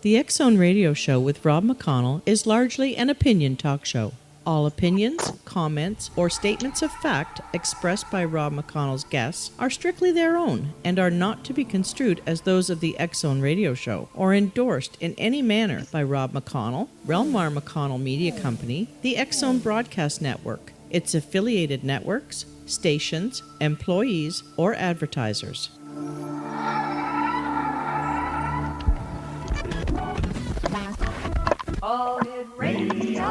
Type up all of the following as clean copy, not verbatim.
The X Zone Radio Show with Rob McConnell is largely an opinion talk show. All opinions, comments, or statements of fact expressed by Rob McConnell's guests are strictly their own and are not to be construed as those of the X Zone Radio Show or endorsed in any manner by Rob McConnell, Relmar McConnell Media Company, the X Zone Broadcast Network, its affiliated networks, stations, employees, or advertisers. All Hit Radio.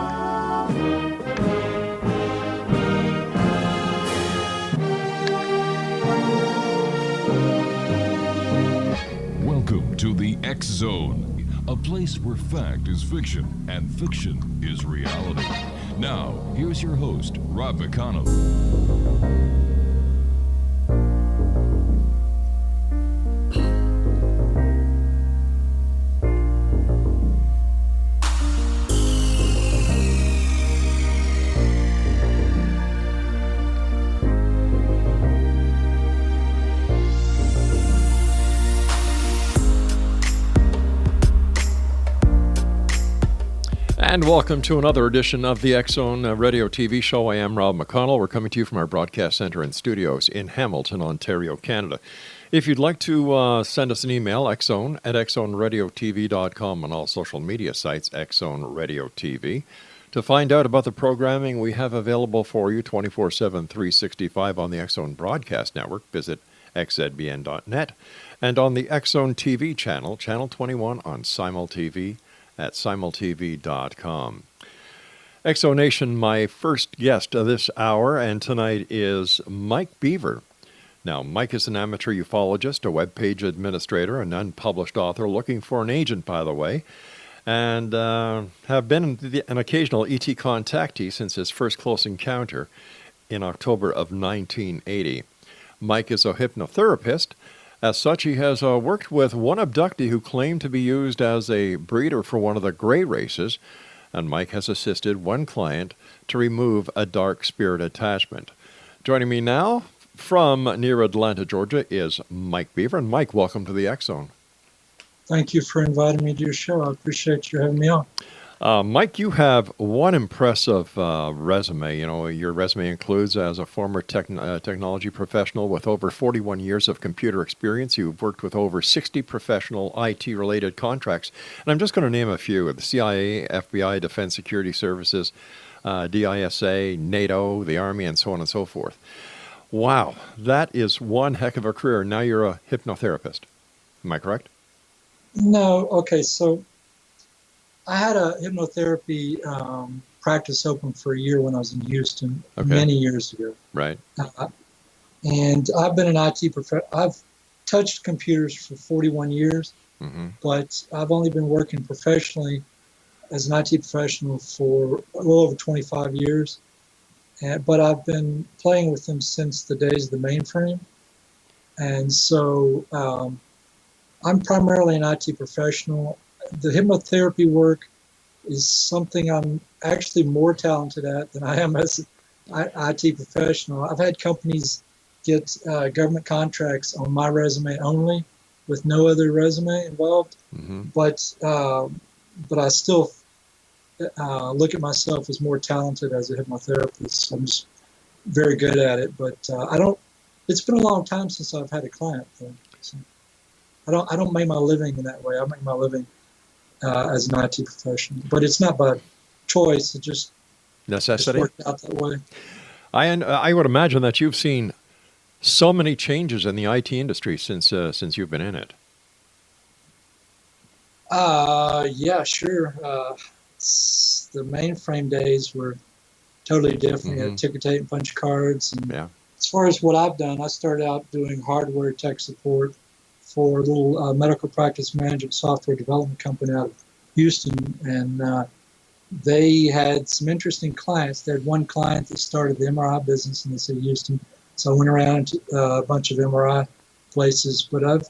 Welcome to the X Zone, a place where fact is fiction and fiction is reality. Now, here's your host, Rob McConnell. And welcome to another edition of the X Zone Radio TV show. I am Rob McConnell. We're coming to you from our broadcast center and studios in Hamilton, Ontario, Canada. If you'd like to send us an email, xzone@xzoneradiotv.com, on all social media sites, Xzone Radio TV. To find out about the programming we have available for you 24/7, 365 on the X Zone Broadcast Network, visit xzbn.net. And on the X Zone TV channel, Channel 21 on SimulTV at simultv.com. Exonation, my first guest this hour, and tonight is Mike Beaver. Now, Mike is an amateur ufologist, a web page administrator, an unpublished author, looking for an agent, by the way, and have been an occasional ET contactee since his first close encounter in October of 1980. Mike is a hypnotherapist. As such, he has worked with one abductee who claimed to be used as a breeder for one of the gray races, and Mike has assisted one client to remove a dark spirit attachment. Joining me now from near Atlanta, Georgia, is Mike Beaver. And Mike, welcome to the X Zone. Thank you for inviting me to your show. I appreciate you having me on. Mike, you have one impressive resume. You know, your resume includes, as a former technology professional with over 41 years of computer experience, you've worked with over 60 professional IT-related contracts. And I'm just going to name a few: the CIA, FBI, Defense Security Services, DISA, NATO, the Army, and so on and so forth. Wow, that is one heck of a career. Now you're a hypnotherapist. Am I correct? No, okay, so I had a hypnotherapy practice open for a year when I was in Houston many years ago. Right. And I've been an IT professional. I've touched computers for 41 years, but I've only been working professionally as an IT professional for a little over 25 years. But I've been playing with them since the days of the mainframe. And so I'm primarily an IT professional. The hypnotherapy work is something I'm actually more talented at than I am as an IT professional. I've had companies get government contracts on my resume only, with no other resume involved. But I still look at myself as more talented as a hypnotherapist. I'm just very good at it. But I don't. It's been a long time since I've had a client, though. So I don't make my living in that way. I make my living as an IT professional, but it's not by choice. It just necessity. Worked out that way. I would imagine that you've seen so many changes in the IT industry since you've been in it. Yeah, sure. The mainframe days were totally different. You had ticker tape and punch cards. And as far as what I've done, I started out doing hardware tech support for a little medical practice management software development company out of Houston, and they had some interesting clients. They had one client that started the MRI business in the city of Houston, so I went around to a bunch of MRI places. But I've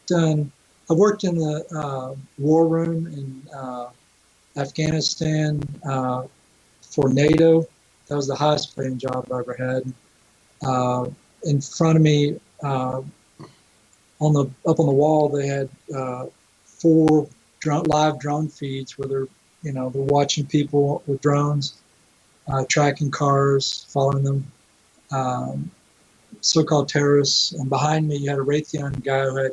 worked in the war room in Afghanistan for NATO. That was the highest paying job I ever had. In front of me, up on the wall, they had 4 live drone feeds where they're watching people with drones, tracking cars, following them, so-called terrorists. And behind me, you had a Raytheon guy who had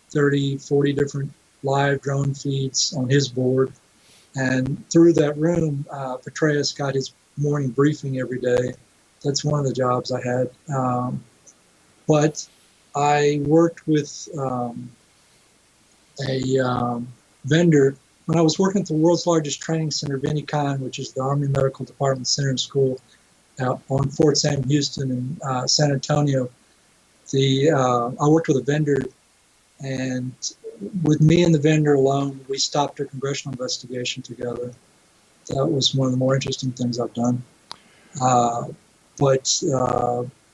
30, 40 different live drone feeds on his board. And through that room, Petraeus got his morning briefing every day. That's one of the jobs I had. But I worked with a vendor when I was working at the world's largest training center of any kind, which is the Army Medical Department Center and School on Fort Sam Houston in San Antonio. I worked with a vendor, and with me and the vendor alone, we stopped a congressional investigation together. That was one of the more interesting things I've done. But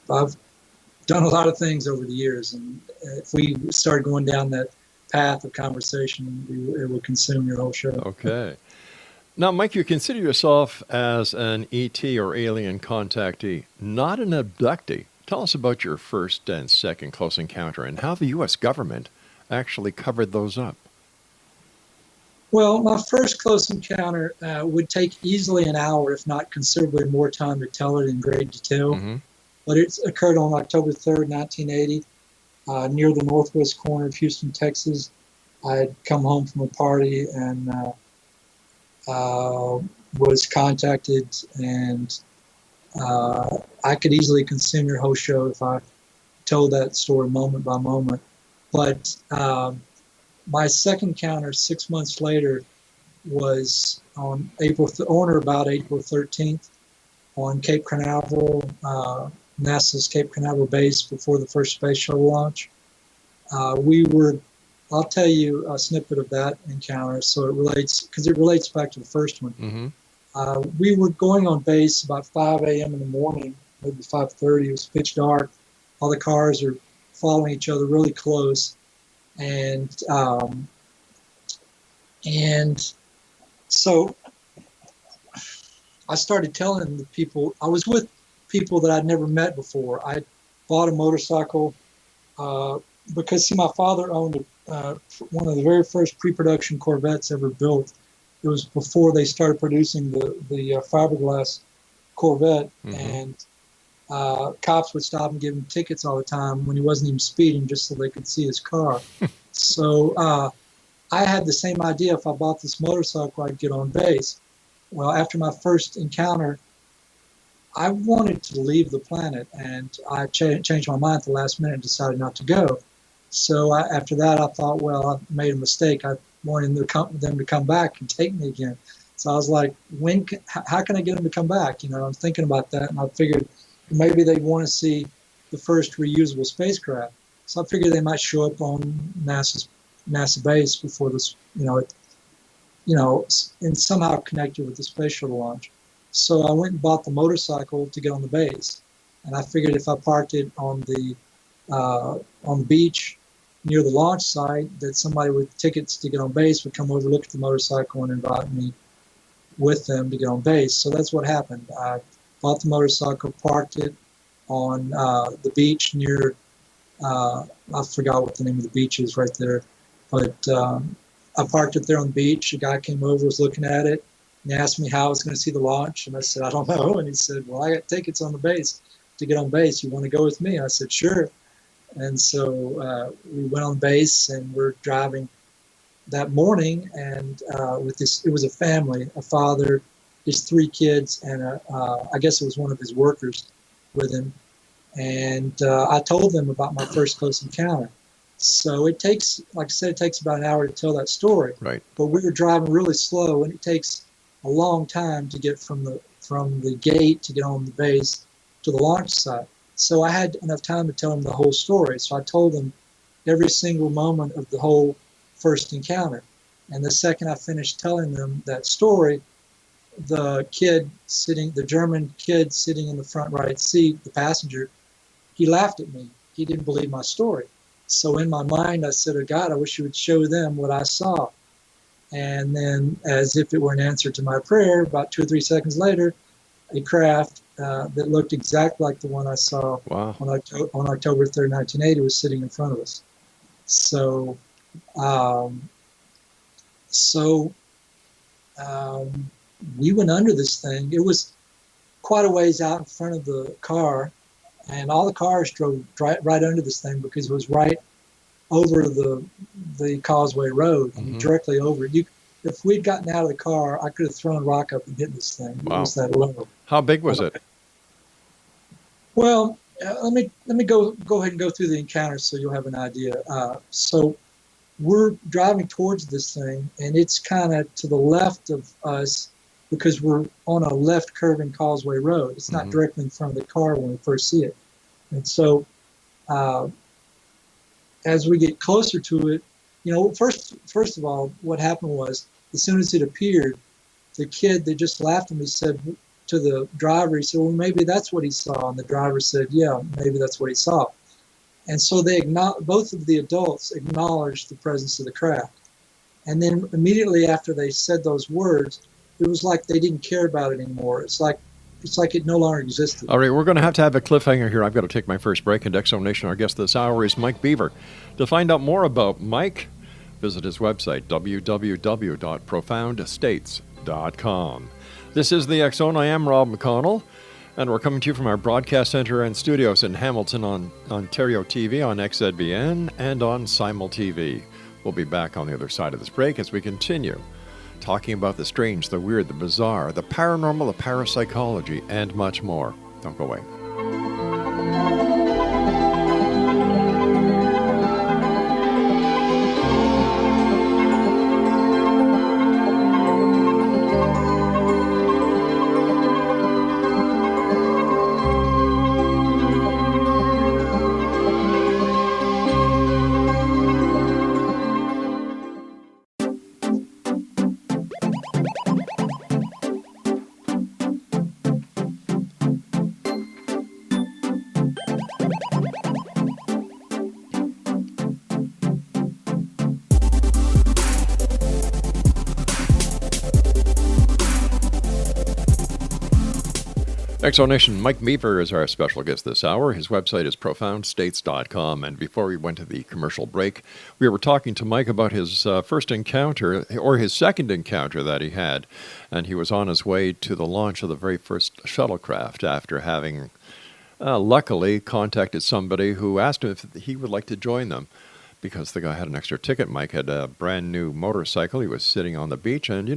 I've done a lot of things over the years, and if we start going down that path of conversation, it will consume your whole show. Okay. Now, Mike, you consider yourself as an ET or alien contactee, not an abductee. Tell us about your first and second close encounter and how the U.S. government actually covered those up. Well, my first close encounter would take easily an hour, if not considerably more time, to tell it in great detail. Mm-hmm. But it occurred on October 3rd, 1980, near the northwest corner of Houston, Texas. I had come home from a party and was contacted, and I could easily consume your whole show if I told that story moment by moment. But my second encounter 6 months later was on or about April 13th on Cape Canaveral, NASA's Cape Canaveral base before the first space shuttle launch. I'll tell you a snippet of that encounter so it relates back to the first one. Mm-hmm. We were going on base about 5 a.m. in the morning, maybe 5:30. It was pitch dark. All the cars are following each other really close. And so I started telling the people, I was with people that I'd never met before. I bought a motorcycle because, see, my father owned one of the very first pre-production Corvettes ever built. It was before they started producing the fiberglass Corvette, mm-hmm. and cops would stop and give him tickets all the time when he wasn't even speeding, just so they could see his car. So I had the same idea. If I bought this motorcycle, I'd get on base. Well, after my first encounter, I wanted to leave the planet, and I changed my mind at the last minute and decided not to go. So after that, I thought, well, I made a mistake. I wanted them to come back and take me again. So I was like, how can I get them to come back? I'm thinking about that, and I figured maybe they want to see the first reusable spacecraft. So I figured they might show up on NASA base before this, and somehow connected with the space shuttle launch. So I went and bought the motorcycle to get on the base, and I figured if I parked it on the beach near the launch site, that somebody with tickets to get on base would come over, look at the motorcycle, and invite me with them to get on base. So that's what happened. I bought the motorcycle, parked it on the beach near, I forgot what the name of the beach is right there, but I parked it there on the beach. A guy came over, was looking at it, and he asked me how I was going to see the launch, and I said, I don't know. And he said, well, I got tickets on the base to get on base. You want to go with me? I said, sure. And so we went on base, and we're driving that morning, and it was a family, a father, his 3 kids, and I guess it was one of his workers with him. And I told them about my first close encounter. So it takes, like I said, it takes about an hour to tell that story. Right. But we were driving really slow, and it takes a long time to get from the gate to get on the base to the launch site. So I had enough time to tell them the whole story. So I told them every single moment of the whole first encounter. And the second I finished telling them that story, the German kid sitting in the front right seat, the passenger, he laughed at me. He didn't believe my story. So in my mind, I said, oh God, I wish you would show them what I saw. And then, as if it were an answer to my prayer, about 2 or 3 seconds later, a craft that looked exactly like the one I saw Wow. on October 3rd, 1980 was sitting in front of us. So So we went under this thing. It was quite a ways out in front of the car, and all the cars drove right under this thing because it was right over the Causeway Road, directly over it. If we'd gotten out of the car, I could have thrown a rock up and hit this thing. Wow. It was that low. How big was it? Well, let me go ahead and go through the encounter so you'll have an idea. So we're driving towards this thing, and it's kind of to the left of us because we're on a left curving Causeway Road. It's not directly in front of the car when we first see it. And so as we get closer to it, first of all, what happened was, as soon as it appeared, the kid that just laughed at me said to the driver, he said, well, maybe that's what he saw. And the driver said, yeah, maybe that's what he saw. And so both of the adults acknowledged the presence of the craft. And then immediately after they said those words, it was like they didn't care about it anymore. It's like it no longer existed. All right, we're going to have a cliffhanger here. I've got to take my first break. And X Zone Nation, our guest this hour is Mike Beaver. To find out more about Mike, visit his website, www.profoundstates.com. This is the X Zone. I am Rob McConnell, and we're coming to you from our broadcast center and studios in Hamilton on Ontario TV, on XZBN, and on Simul TV. We'll be back on the other side of this break as we continue talking about the strange, the weird, the bizarre, the paranormal, the parapsychology, and much more. Don't go away. Exonation, Mike Beaver is our special guest this hour. His website is profoundstates.com. And before we went to the commercial break, we were talking to Mike about his first encounter, or his second encounter that he had. And he was on his way to the launch of the very first shuttlecraft after having, luckily, contacted somebody who asked him if he would like to join them. Because the guy had an extra ticket. Mike had a brand new motorcycle. He was sitting on the beach, and,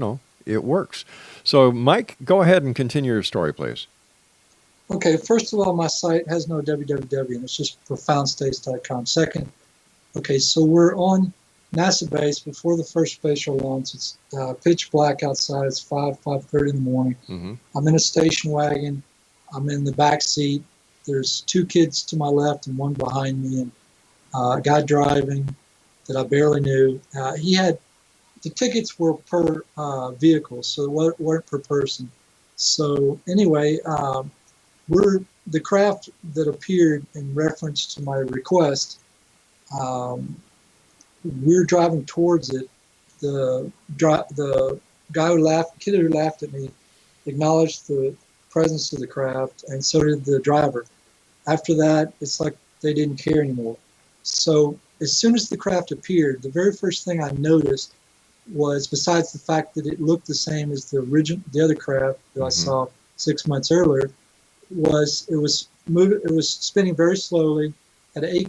it works. So, Mike, go ahead and continue your story, please. Okay, first of all, my site has no www, and it's just profoundstates.com. Second, okay, so we're on NASA base before the first spatial launch. It's pitch black outside. It's 5:30 in the morning. I'm in a station wagon. I'm in the back seat. There's two kids to my left and one behind me, and a guy driving that I barely knew. The tickets were per vehicle, so they weren't per person. So anyway, the craft that appeared in reference to my request, we're driving towards it. The kid who laughed at me acknowledged the presence of the craft, and so did the driver. After that, it's like they didn't care anymore. So as soon as the craft appeared, the very first thing I noticed was, besides the fact that it looked the same as the other craft that I saw 6 months earlier, was it was spinning very slowly at eight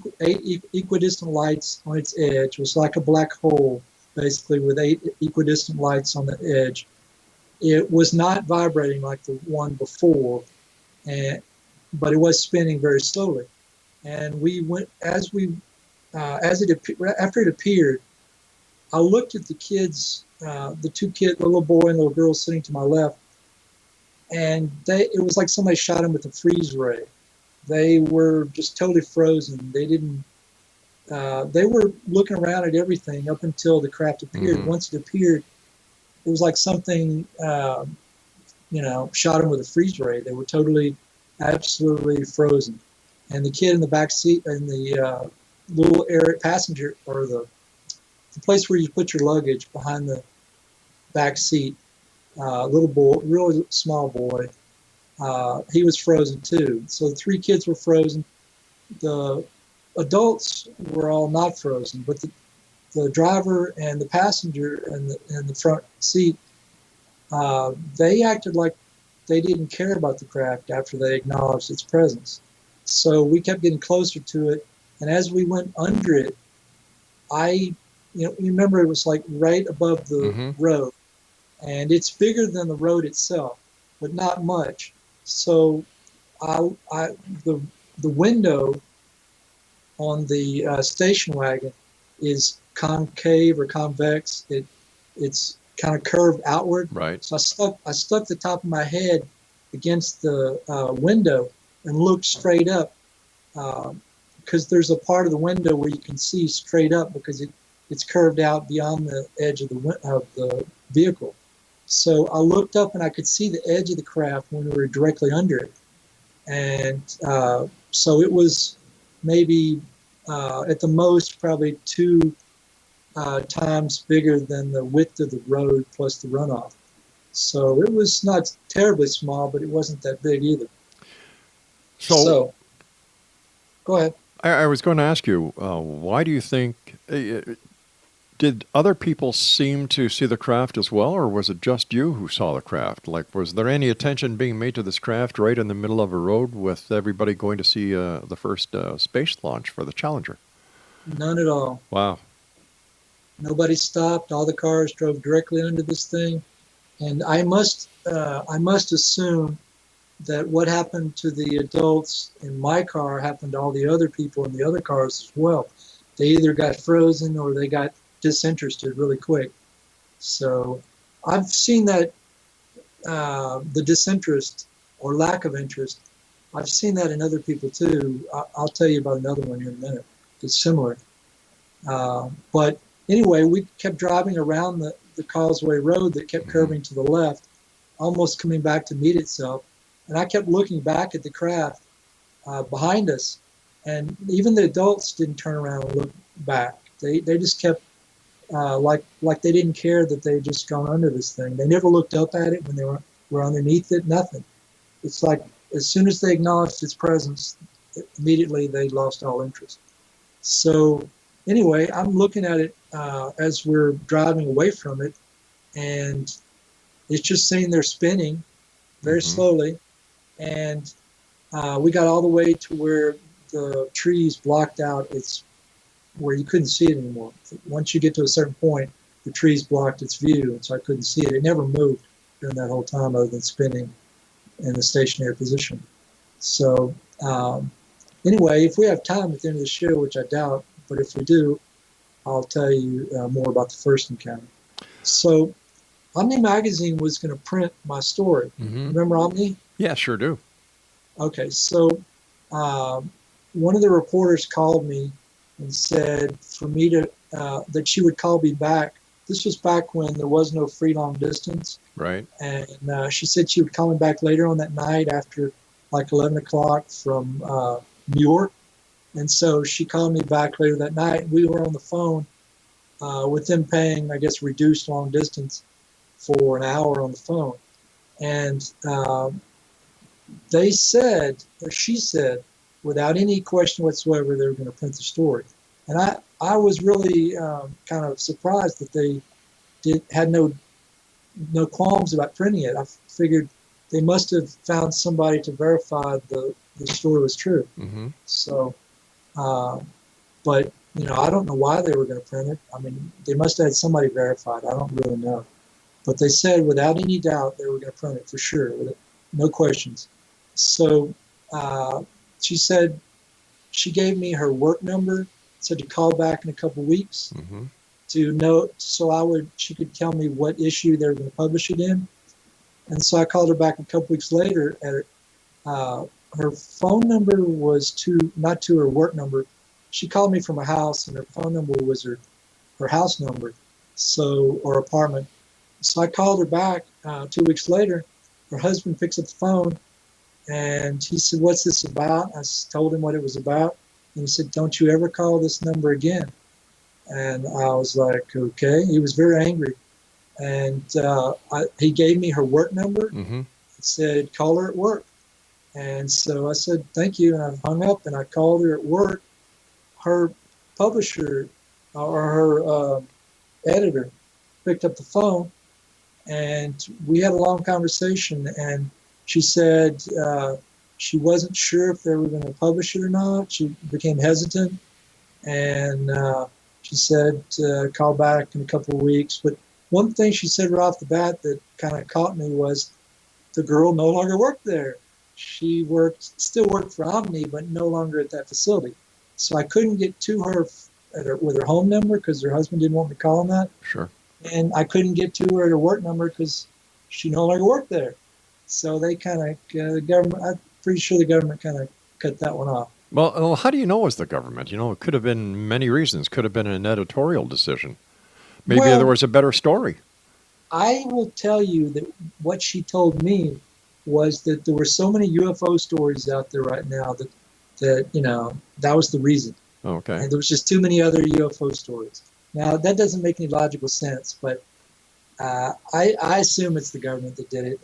equidistant lights on its edge. It was like a black hole, basically, with 8 equidistant lights on the edge. It was not vibrating like the one before, but it was spinning very slowly. And we went after it appeared, I looked at the kids, the little boy and little girl sitting to my left, and it was like somebody shot them with a freeze ray. They were just totally frozen. They were looking around at everything up until the craft appeared. Once it appeared, it was like something, shot them with a freeze ray. They were absolutely frozen. And the kid in the back seat, and the little area passenger, or the place where you put your luggage behind the back seat, little boy, really small boy, he was frozen too. So the 3 kids were frozen. The adults were all not frozen, but the the driver and the passenger in the front seat, they acted like they didn't care about the craft after they acknowledged its presence. So we kept getting closer to it, and as we went under it, you remember it was like right above the road, and it's bigger than the road itself, but not much. So the window on the station wagon is concave or convex. It's kind of curved outward. Right. So I stuck the top of my head against the window and looked straight up, because there's a part of the window where you can see straight up because it's curved out beyond the edge of the vehicle. So I looked up and I could see the edge of the craft when we were directly under it. And so it was maybe at the most probably 2 times bigger than the width of the road plus the runoff. So it was not terribly small, but it wasn't that big either. So go ahead. I was going to ask you, why do you think, did other people seem to see the craft as well, or was it just you who saw the craft? Like, was there any attention being made to this craft right in the middle of a road with everybody going to see the first space launch for the Challenger? None at all. Wow. Nobody stopped. All the cars drove directly under this thing. And I must assume that what happened to the adults in my car happened to all the other people in the other cars as well. They either got frozen or they got disinterested really quick. So I've seen that the disinterest or lack of interest, I've seen that in other people too. I'll tell you about another one here in a minute. It's similar. But anyway, we kept driving around the Causeway Road that kept curving to the left, almost coming back to meet itself. And I kept looking back at the craft behind us, and even the adults didn't turn around and look back. They just kept like they didn't care that they had just gone under this thing. They never looked up at it when they were underneath it. Nothing. It's like as soon as they acknowledged its presence, immediately they lost all interest. So anyway, I'm looking at it as we're driving away from it, and it's just sitting there spinning very slowly. And we got all the way to where the trees blocked out where you couldn't see it anymore. Once you get to a certain point, the trees blocked its view, and so I couldn't see it. It never moved during that whole time other than spinning in the stationary position. So anyway, if we have time at the end of the show, which I doubt, but if we do, I'll tell you more about the first encounter. So Omni Magazine was going to print my story. Remember Omni? Yeah, sure do. Okay, so one of the reporters called me and said for me to that she would call me back. This was back when there was no free long distance. Right. And she said she would call me back later on that night after like 11 o'clock from New York. And so she called me back later that night. We were on the phone with them paying, I guess, reduced long distance for an hour on the phone. And they said, or she said, without any question whatsoever, they were going to print the story. And I was really kind of surprised that they had no qualms about printing it. I figured they must have found somebody to verify the story was true. So, but I don't know why they were going to print it. I mean, they must have had somebody verified. I don't really know. But they said without any doubt they were going to print it for sure, no questions. So she said she gave me her work number, said to call back in a couple weeks to know, so she could tell me what issue they were going to publish it in. And so I called her back a couple weeks later. Her phone number was not to her work number. She called me from a house, and her phone number was her house number, or apartment. So I called her back 2 weeks later. Her husband picks up the phone, and he said, "What's this about?" I told him what it was about, and he said, "Don't you ever call this number again." And I was like, "Okay." He was very angry, and he gave me her work number. He said, "Call her at work." And so I said, "Thank you," and I hung up, and I called her at work. Her publisher or her editor picked up the phone, and we had a long conversation. And she said she wasn't sure if they were going to publish it or not. She became hesitant, and she said call back in a couple of weeks. But one thing she said right off the bat that kind of caught me was the girl no longer worked there. She still worked for Omni, but no longer at that facility. So I couldn't get to her with her home number because her husband didn't want me calling that. Sure. And I couldn't get to her at her work number because she no longer worked there. So they kind of, the government, I'm pretty sure the government kind of cut that one off. Well, how do you know it was the government? It could have been many reasons. Could have been an editorial decision. Maybe there was a better story. I will tell you that what she told me was that there were so many UFO stories out there right now that that was the reason. Okay. And there was just too many other UFO stories. Now, that doesn't make any logical sense, but I assume it's the government that did it.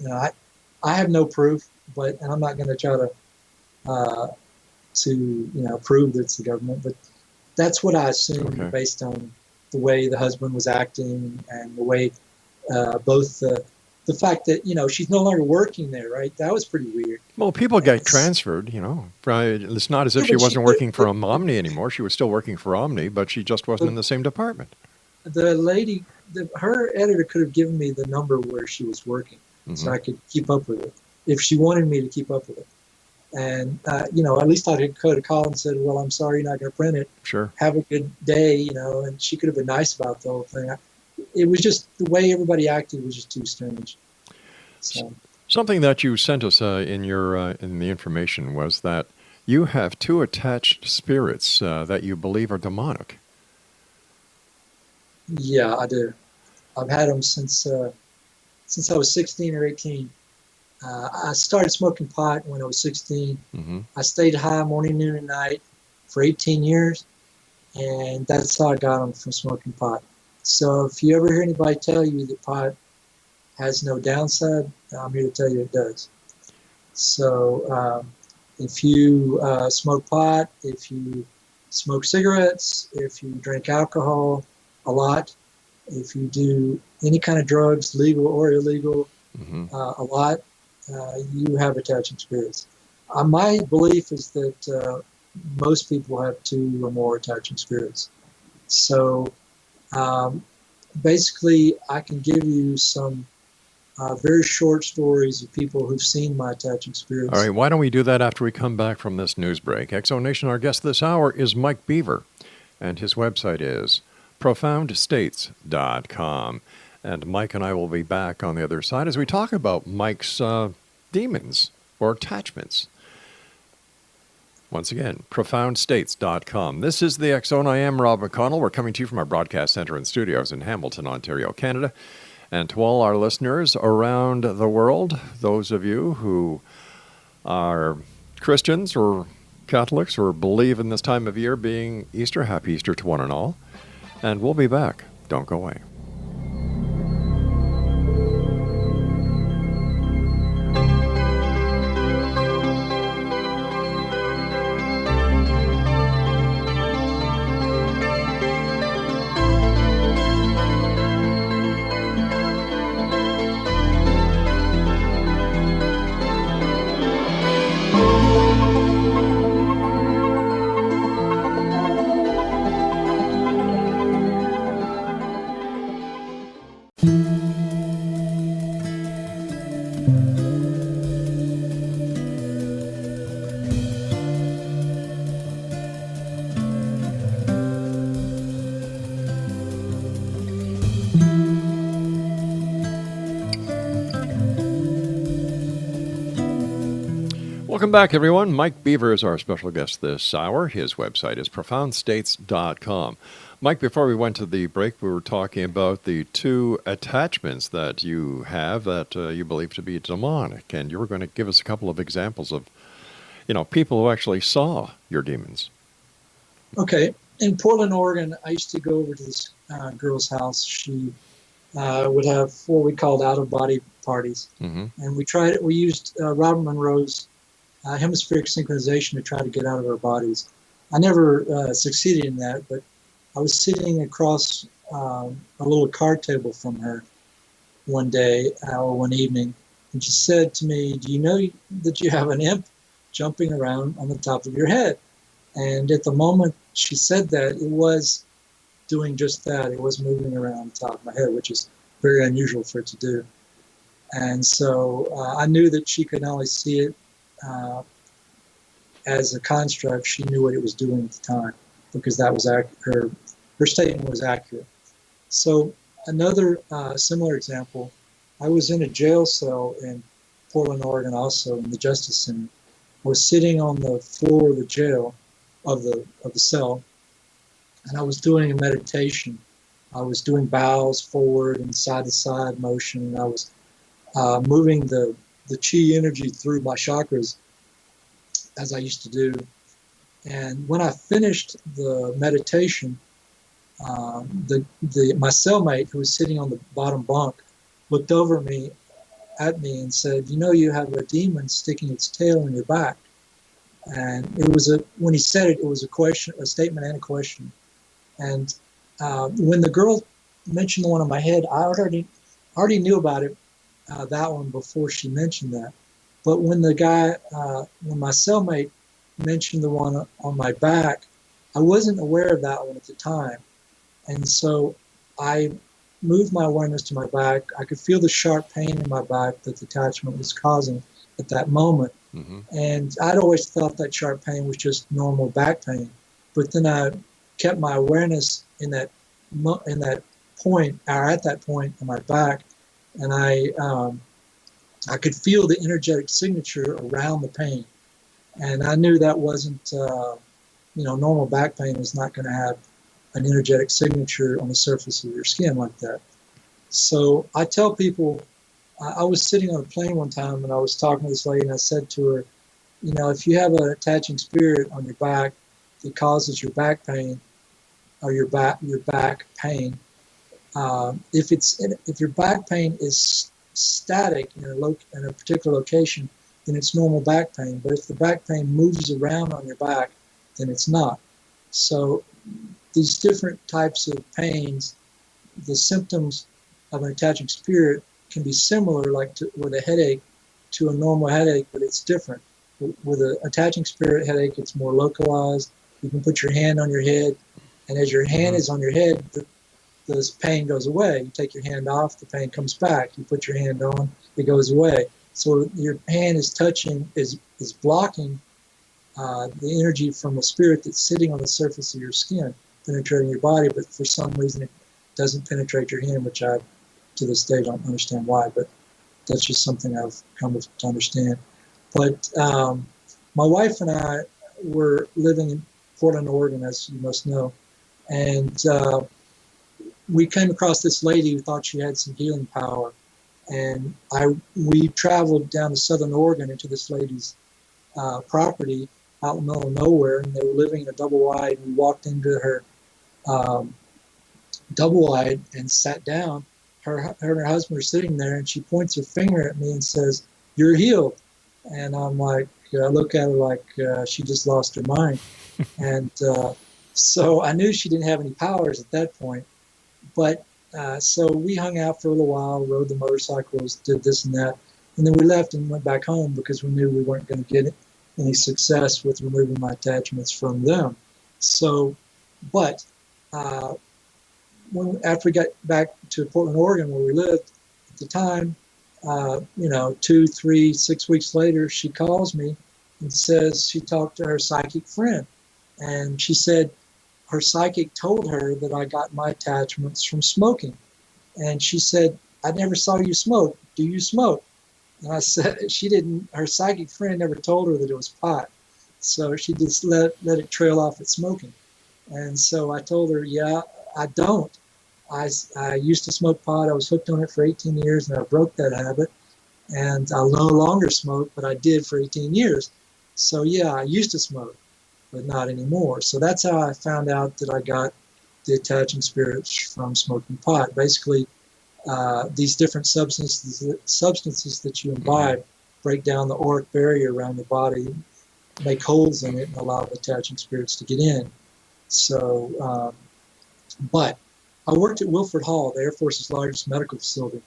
I have no proof, and I'm not going to try to prove that it's the government, but that's what I assume based on the way the husband was acting and the way both the fact that she's no longer working there, right? That was pretty weird. Well, people get transferred. It's not as if she wasn't working for Omni anymore. She was still working for Omni, but she just wasn't in the same department. The lady, her editor could have given me the number where she was working, so I could keep up with it if she wanted me to keep up with it. And at least I could have called and said, "Well, I'm sorry, you're not going to print it. Sure. Have a good day," And she could have been nice about the whole thing. It was just the way everybody acted was just too strange. So. Something that you sent us in the information was that you have two attached spirits that you believe are demonic. Yeah, I do. I've had them since I was 16 or 18. I started smoking pot when I was 16. Mm-hmm. I stayed high morning, noon, and night for 18 years, and that's how I got them from smoking pot. So if you ever hear anybody tell you that pot has no downside, I'm here to tell you it does. So if you smoke pot, if you smoke cigarettes, if you drink alcohol a lot, if you do any kind of drugs, legal or illegal, a lot, you have attaching spirits. My belief is that most people have 2 or more attaching spirits. So basically, I can give you some very short stories of people who've seen my attaching spirits. All right, why don't we do that after we come back from this news break? X-Zone Nation, our guest this hour is Mike Beaver, and his website is profoundstates.com. And Mike and I will be back on the other side as we talk about Mike's demons or attachments. Once again, profoundstates.com. This is the X-Zone. I am Rob McConnell. We're coming to you from our broadcast center and studios in Hamilton, Ontario, Canada. And to all our listeners around the world, those of you who are Christians or Catholics or believe in this time of year being Easter, happy Easter to one and all. And we'll be back. Don't go away. Welcome back, everyone. Mike Beaver is our special guest this hour. His website is profoundstates.com. Mike, before we went to the break, we were talking about the 2 attachments that you have that you believe to be demonic, and you were going to give us a couple of examples of, people who actually saw your demons. Okay. In Portland, Oregon, I used to go over to this girl's house. She would have what we called out-of-body parties, and we used Robert Monroe's hemispheric synchronization to try to get out of our bodies. I never succeeded in that, but I was sitting across a little card table from her one day or one evening, and she said to me, "Do you know that you have an imp jumping around on the top of your head?" And at the moment she said that, it was doing just that. It was moving around on top of my head, which is very unusual for it to do. And so I knew that she could not only see it as a construct, she knew what it was doing at the time, because that was her statement was accurate. So another similar example, I was in a jail cell in Portland, Oregon, also in the Justice Center. I was sitting on the floor of the jail, of the cell, and I was doing a meditation. I was doing bows forward and side to side motion, and I was moving the chi energy through my chakras as I used to do. And when I finished the meditation, my cellmate, who was sitting on the bottom bunk, looked over at me and said, "You know, you have a demon sticking its tail in your back." And when he said it, it was a statement and a question. And when the girl mentioned the one on my head, I already knew about it, that one, before she mentioned that. But when when my cellmate mentioned the one on my back, I wasn't aware of that one at the time. And so I moved my awareness to my back. I could feel the sharp pain in my back that the attachment was causing at that moment. Mm-hmm. And I'd always thought that sharp pain was just normal back pain. But then I kept my awareness in that point, or at that point in my back, and I could feel the energetic signature around the pain. And I knew that wasn't, normal back pain is not going to have an energetic signature on the surface of your skin like that. So I tell people, I was sitting on a plane one time and I was talking to this lady, and I said to her, if you have an attaching spirit on your back that causes your back pain, or your back pain, if your back pain is static in a particular location, then it's normal back pain. But if the back pain moves around on your back, then it's not. So these different types of pains, the symptoms of an attaching spirit can be similar, like with a headache, to a normal headache, but it's different. With an attaching spirit headache, it's more localized. You can put your hand on your head, and as your hand is on your head, the pain goes away. You take your hand off, the pain comes back. You put your hand on, it goes away. So your hand is blocking the energy from a spirit that's sitting on the surface of your skin, penetrating your body, but for some reason it doesn't penetrate your hand, which I, to this day, don't understand why, but that's just something I've come to understand. But my wife and I were living in Portland, Oregon, as you must know, and we came across this lady who thought she had some healing power, and we traveled down to southern Oregon into this lady's property out in the middle of nowhere, and they were living in a double wide. We walked into her double wide and sat down. Her and her husband were sitting there, and she points her finger at me and says, "You're healed." And I'm like, I look at her like she just lost her mind. And so I knew she didn't have any powers at that point. But so we hung out for a little while, rode the motorcycles, did this and that. And then we left and went back home because we knew we weren't going to get any success with removing my attachments from them. So, but after we got back to Portland, Oregon, where we lived at the time, 2, 3, 6 weeks later, she calls me and says she talked to her psychic friend. And she said her psychic told her that I got my attachments from smoking. And she said, "I never saw you smoke. Do you smoke?" And I said, her psychic friend never told her that it was pot. So she just let it trail off at smoking. And so I told her, "Yeah, I don't. I used to smoke pot. I was hooked on it for 18 years, and I broke that habit. And I no longer smoke, but I did for 18 years. So yeah, I used to smoke, but not anymore." So that's how I found out that I got the attaching spirits from smoking pot. Basically, these different substances that you imbibe break down the auric barrier around the body, make holes in it, and allow the attaching spirits to get in. So But I worked at Wilford Hall, the Air Force's largest medical facility.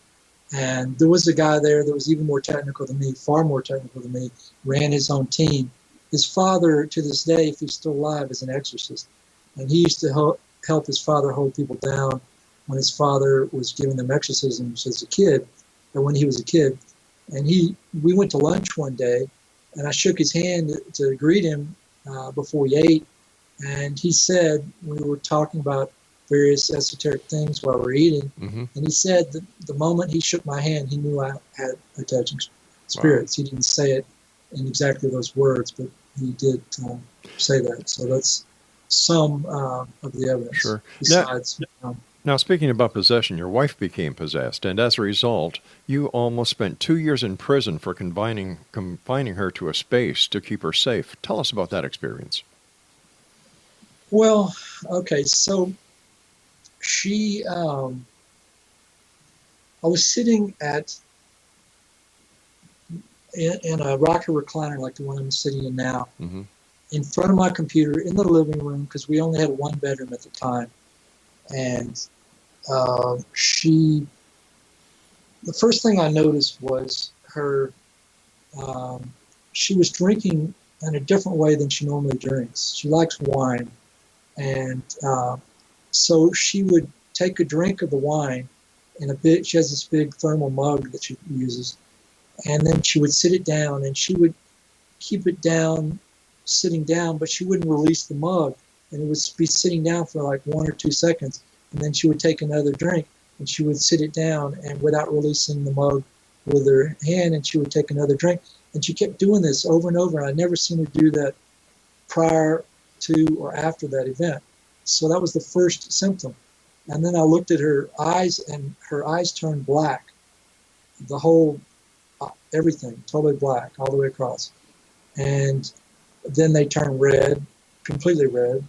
And there was a guy there that was even more technical than me, far more technical than me, ran his own team. His father, to this day, if he's still alive, is an exorcist. And he used to help his father hold people down when his father was giving them exorcisms as a kid, or when he was a kid. And we went to lunch one day, and I shook his hand to greet him before we ate. And he said, we were talking about various esoteric things while we were eating, and he said that the moment he shook my hand, he knew I had attaching spirits. Wow. He didn't say it in exactly those words, but he did say that. So that's some of the evidence. Sure. Besides, now, speaking about possession, your wife became possessed, and as a result, you almost spent 2 years in prison for confining her to a space to keep her safe. Tell us about that experience. Well, okay, so I was sitting in a rocker recliner like the one I'm sitting in now, in front of my computer in the living room, because we only had one bedroom at the time. And the first thing I noticed was she was drinking in a different way than she normally drinks. She likes wine. And so she would take a drink of the wine she has this big thermal mug that she uses, and then she would sit it down, and she would keep it down, sitting down, but she wouldn't release the mug, and it would be sitting down for like 1 or 2 seconds, and then she would take another drink, and she would sit it down, and without releasing the mug with her hand, and she would take another drink, and she kept doing this over and over, and I'd never seen her do that prior to or after that event. So that was the first symptom. And then I looked at her eyes, and her eyes turned black. The whole, everything, totally black, all the way across. And then they turned red, completely red.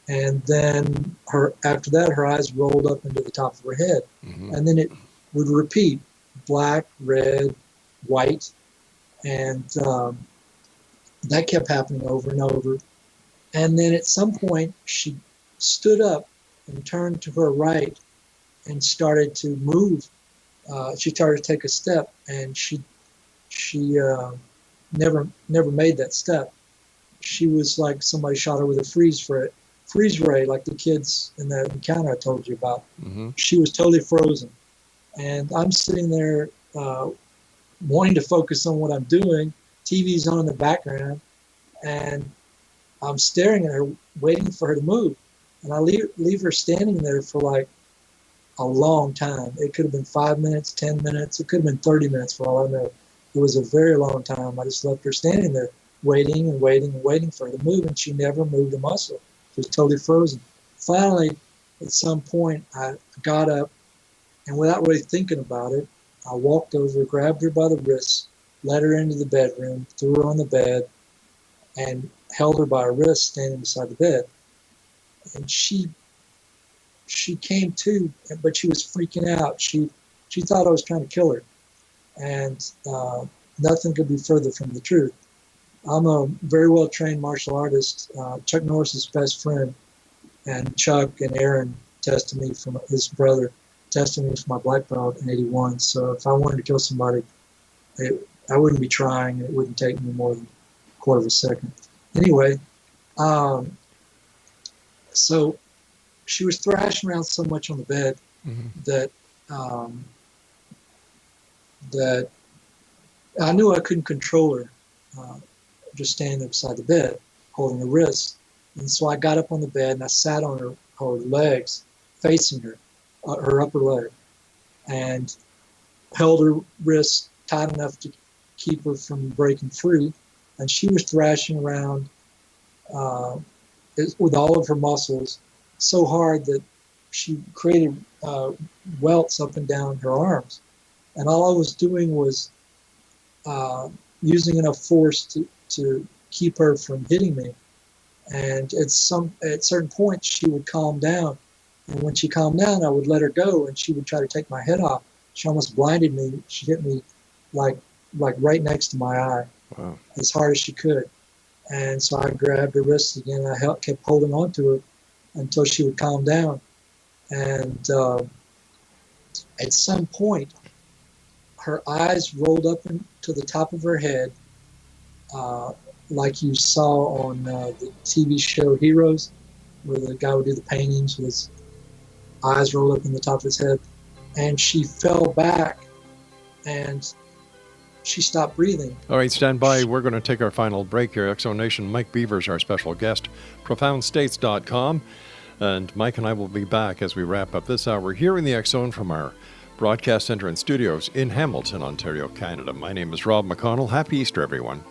And then after that, her eyes rolled up into the top of her head. And then it would repeat, black, red, white. And that kept happening over and over. And then at some point, she stood up and turned to her right and started to move. She started to take a step, and she never made that step. She was like somebody shot her with a freeze ray, like the kids in that encounter I told you about. She was totally frozen. And I'm sitting there wanting to focus on what I'm doing. TV's on in the background, and I'm staring at her, waiting for her to move. And I leave her standing there for like a long time. It could have been 5 minutes, 10 minutes. It could have been 30 minutes for all I know. It was a very long time. I just left her standing there, waiting and waiting and waiting for her to move, and she never moved a muscle. She was totally frozen. Finally, at some point, I got up, and without really thinking about it, I walked over, grabbed her by the wrist, led her into the bedroom, threw her on the bed, and held her by her wrist standing beside the bed. And she came to, but she was freaking out. She thought I was trying to kill her. And nothing could be further from the truth. I'm a very well-trained martial artist. Chuck Norris's best friend, and Chuck and Aaron tested me from his brother, tested me for my black belt in '81. So if I wanted to kill somebody, I wouldn't be trying, and it wouldn't take me more than a quarter of a second. Anyway, so she was thrashing around so much on the bed that I knew I couldn't control her, just standing there beside the bed, holding her wrist. And so I got up on the bed and I sat on her legs, facing her, her upper leg, and held her wrist tight enough to keep her from breaking free. And she was thrashing around with all of her muscles so hard that she created welts up and down her arms. And all I was doing was using enough force to keep her from hitting me. And at certain points, she would calm down. And when she calmed down, I would let her go, and she would try to take my head off. She almost blinded me. She hit me like right next to my eye, as hard as she could. And so I grabbed her wrists again. I kept holding on to her. until she would calm down. And at some point, her eyes rolled up to the top of her head, like you saw on the TV show Heroes, where the guy would do the paintings with his eyes rolled up in the top of his head. And she fell back, and she stopped breathing. All right, stand by. We're going to take our final break here. Exo Nation, Mike Beaver is our special guest, profoundstates.com. And Mike and I will be back as we wrap up this hour here in the X Zone from our broadcast center and studios in Hamilton, Ontario, Canada. My name is Rob McConnell. Happy Easter, everyone.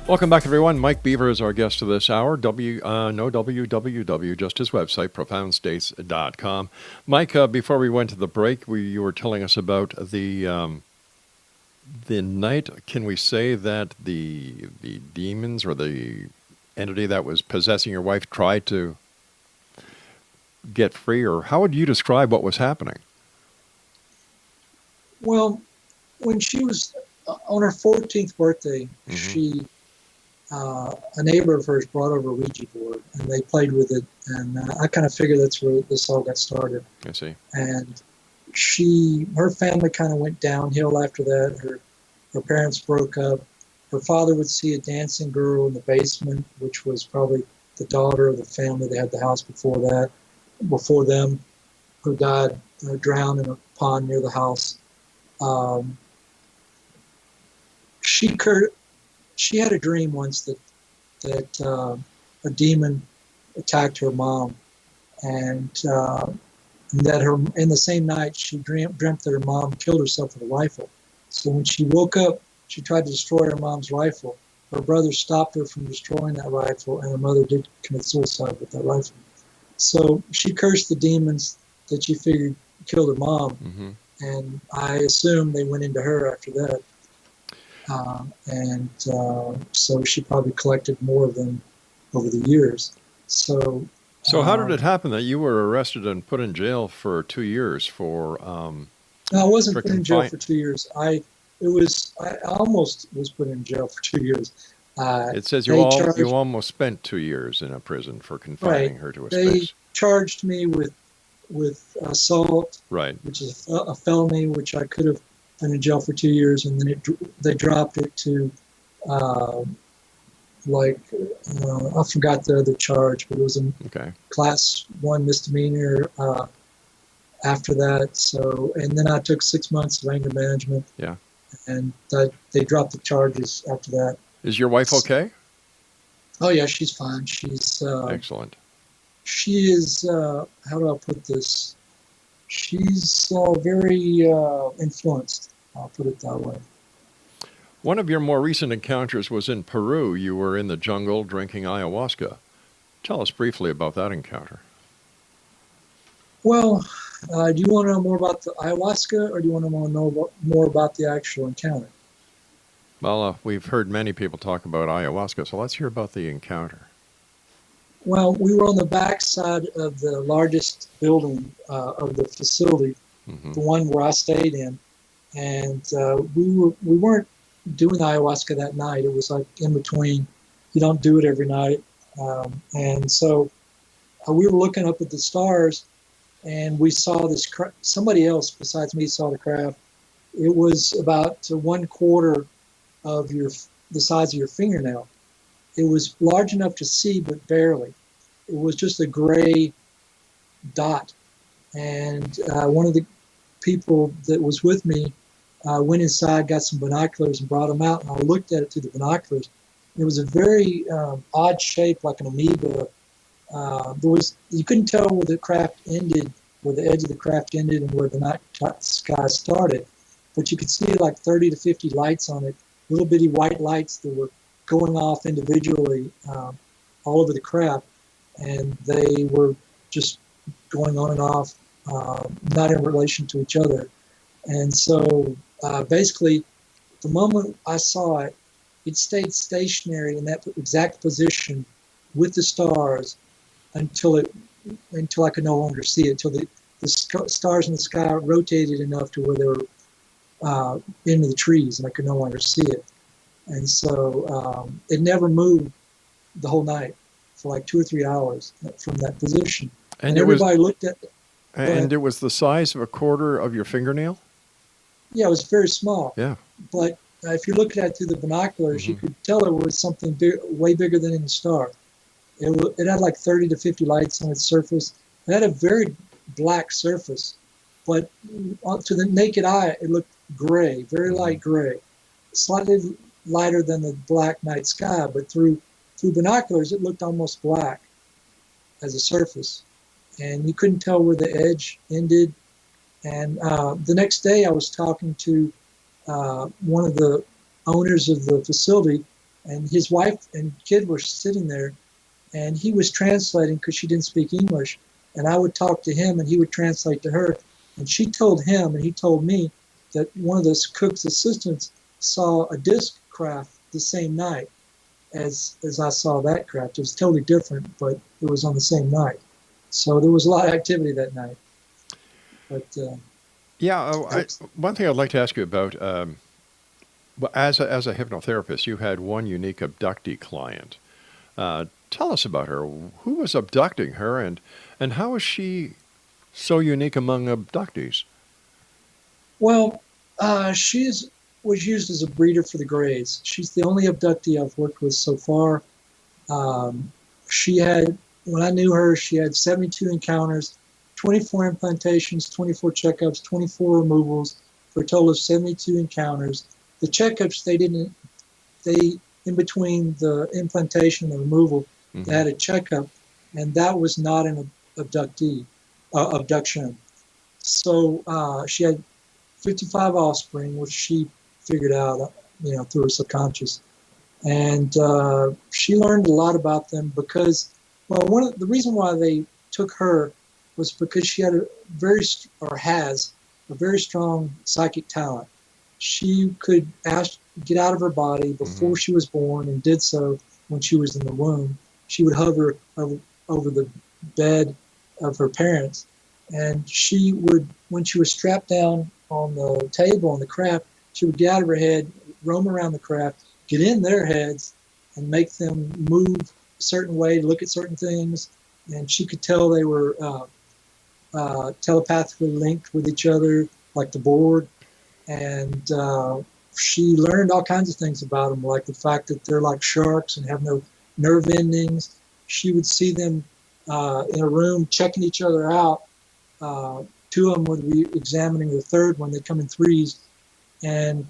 Welcome back, everyone. Mike Beaver is our guest of this hour. www, just his website, profoundstates.com. Mike, before we went to the break, you were telling us about the night. Can we say that the demons or the entity that was possessing your wife tried to get free? Or how would you describe what was happening? Well, when she was on her 14th birthday, she... a neighbor of hers brought over a Ouija board, and they played with it, and I kind of figured that's where this all got started. I see. And her family kind of went downhill after that. Her parents broke up. Her father would see a dancing girl in the basement, which was probably the daughter of the family that had the house before them, who died drowned in a pond near the house. She had a dream once that a demon attacked her mom, and that in the same night she dreamt that her mom killed herself with a rifle. So when she woke up, she tried to destroy her mom's rifle. Her brother stopped her from destroying that rifle, and her mother did commit suicide with that rifle. So she cursed the demons that she figured killed her mom, and I assume they went into her after that. So she probably collected more of them over the years. So how did it happen that you were arrested and put in jail for 2 years for? No, I wasn't put in jail for 2 years. I almost was put in jail for 2 years. It says you almost spent 2 years in a prison for confining her to a space. They charged me with assault, which is a felony, which I could have been in jail for 2 years, and then they dropped it to I forgot the other charge, but it was a class 1 misdemeanor after that. So, and then I took 6 months of anger management. Yeah. And they dropped the charges after that. Is your wife okay? Oh yeah, she's fine. She's excellent. She is how do I put this? She's very influenced, I'll put it that way. One of your more recent encounters was in Peru. You were in the jungle drinking ayahuasca. Tell us briefly about that encounter. Well, do you want to know more about the ayahuasca, or do you want to know more about the actual encounter? Well, we've heard many people talk about ayahuasca, so let's hear about the encounter. Well, we were on the back side of the largest building of the facility, the one where I stayed in, and we weren't doing ayahuasca that night. It was like in between. You don't do it every night, and so we were looking up at the stars, and we saw this. Somebody else besides me saw the craft. It was about 1/4 of the size of your fingernail. It was large enough to see, but barely. It was just a gray dot. And one of the people that was with me went inside, got some binoculars, and brought them out. And I looked at it through the binoculars. It was a very odd shape, like an amoeba, You couldn't tell where the craft ended, where the edge of the craft ended, and where the night sky started. But you could see like 30 to 50 lights on it, little bitty white lights that were going off individually all over the craft, and they were just going on and off, not in relation to each other. And so basically, the moment I saw it, it stayed stationary in that exact position with the stars until I could no longer see it, until the stars in the sky rotated enough to where they were into the trees and I could no longer see it. And so it never moved the whole night for like 2 or 3 hours from that position. And everybody looked at it. And it was the size of a quarter of your fingernail? Yeah, it was very small. Yeah. But if you looked at it through the binoculars, you could tell it was something way bigger than any star. It had like 30 to 50 lights on its surface. It had a very black surface, but to the naked eye, it looked gray, very light gray, slightly lighter than the black night sky, but through binoculars, it looked almost black as a surface. And you couldn't tell where the edge ended. And the next day, I was talking to one of the owners of the facility, and his wife and kid were sitting there, and he was translating because she didn't speak English. And I would talk to him, and he would translate to her. And she told him, and he told me, that one of the cook's assistants saw a disc craft the same night as I saw that craft. It was totally different, but it was on the same night. So there was a lot of activity that night. But one thing I'd like to ask you about, as a hypnotherapist, you had one unique abductee client. Tell us about her. Who was abducting her, and how is she so unique among abductees? Well, she was used as a breeder for the Greys. She's the only abductee I've worked with so far. When I knew her, she had 72 encounters, 24 implantations, 24 checkups, 24 removals, for a total of 72 encounters. The checkups, in between the implantation and the removal, they had a checkup, and that was not an abduction. So she had 55 offspring, which she figured out, through her subconscious. And she learned a lot about them because, the reason why they took her was because she had has a very strong psychic talent. She could get out of her body before she was born, and did so when she was in the womb. She would hover over the bed of her parents, and she would, when she was strapped down on the table on the craft, she would get out of her head, roam around the craft, get in their heads, and make them move a certain way, look at certain things, and she could tell they were telepathically linked with each other, like the board. And she learned all kinds of things about them, like the fact that they're like sharks and have no nerve endings. She would see them in a room checking each other out. Two of them would be examining the third one. They'd come in threes. And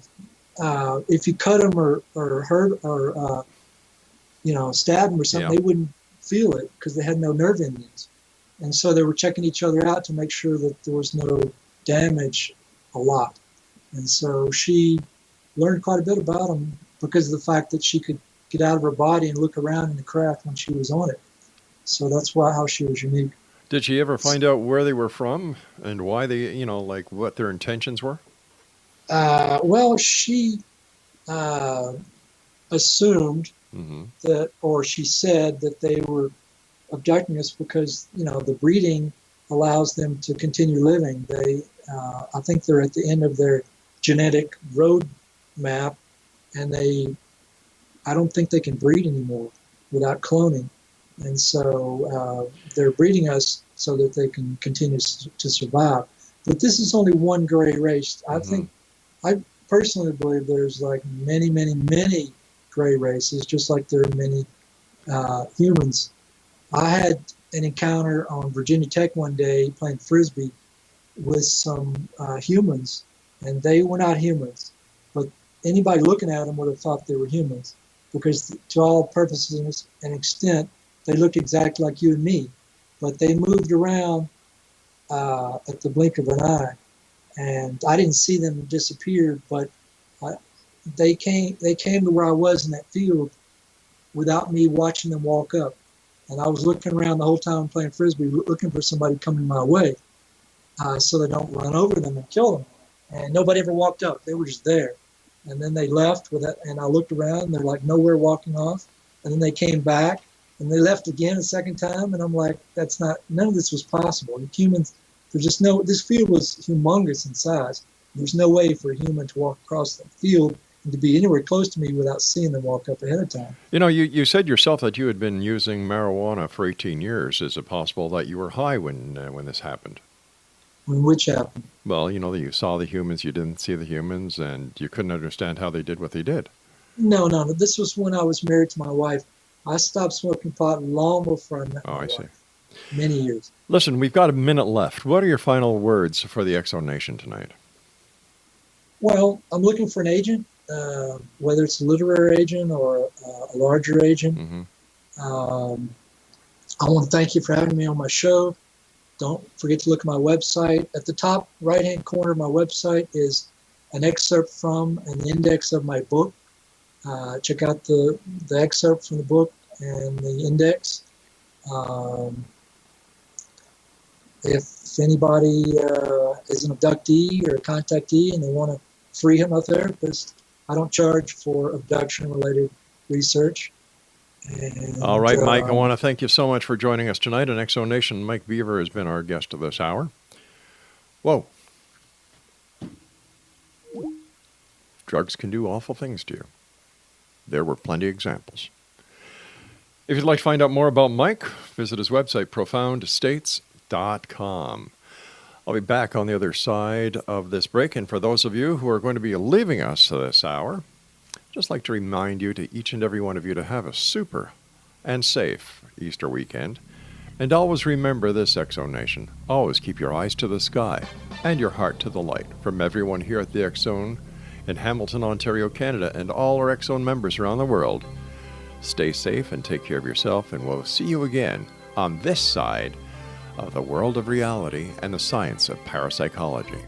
if you cut them or hurt or stab them or something, they wouldn't feel it because they had no nerve endings. And so they were checking each other out to make sure that there was no damage a lot. And so she learned quite a bit about them because of the fact that she could get out of her body and look around in the craft when she was on it. So that's how she was unique. Did she ever find out where they were from and why they, like what their intentions were? She assumed that, or she said that they were abducting us because, the breeding allows them to continue living. I think they're at the end of their genetic road map, and I don't think they can breed anymore without cloning. And so they're breeding us so that they can continue to survive. But this is only one gray race. I personally believe there's like many, many, many gray races, just like there are many humans. I had an encounter on Virginia Tech one day playing Frisbee with some humans, and they were not humans. But anybody looking at them would have thought they were humans because to all purposes and extent, they looked exactly like you and me, but they moved around at the blink of an eye, and I didn't see them disappear, but they came to where I was in that field without me watching them walk up. And I was looking around the whole time playing Frisbee, looking for somebody coming my way so they don't run over them and kill them. And nobody ever walked up. They were just there. And then they left with that, and I looked around, and they're like nowhere walking off. And then they came back, and they left again a second time. And I'm like, none of this was possible. The humans, this field was humongous in size. There's no way for a human to walk across the field and to be anywhere close to me without seeing them walk up ahead of time. You know, you said yourself that you had been using marijuana for 18 years. Is it possible that you were high when this happened? When which happened? Well, you know, that you saw the humans, you didn't see the humans, and you couldn't understand how they did what they did. No. This was when I was married to my wife. I stopped smoking pot long before I met my wife. See. Many years. Listen, we've got a minute left. What are your final words for the X Zone Nation tonight? Well, I'm looking for an agent, whether it's a literary agent or a larger agent. Mm-hmm. I want to thank you for having me on my show. Don't forget to look at my website. At the top right-hand corner of my website is an excerpt from an index of my book. Check out the excerpt from the book and the index. If anybody is an abductee or a contactee and they want a free hypnotherapist, I don't charge for abduction-related research. And, all right, Mike, I want to thank you so much for joining us tonight. On X Zone Nation, Mike Beaver has been our guest of this hour. Whoa. Drugs can do awful things to you. There were plenty of examples. If you'd like to find out more about Mike, visit his website, profoundstates.com. I'll be back on the other side of this break, and for those of you who are going to be leaving us this hour, I'd just like to remind you, to each and every one of you, to have a super and safe Easter weekend. And always remember this, X Zone Nation. Always keep your eyes to the sky and your heart to the light. From everyone here at the X Zone in Hamilton, Ontario, Canada, and all our X Zone members around the world, stay safe and take care of yourself, and we'll see you again on this side of the world of reality and the science of parapsychology.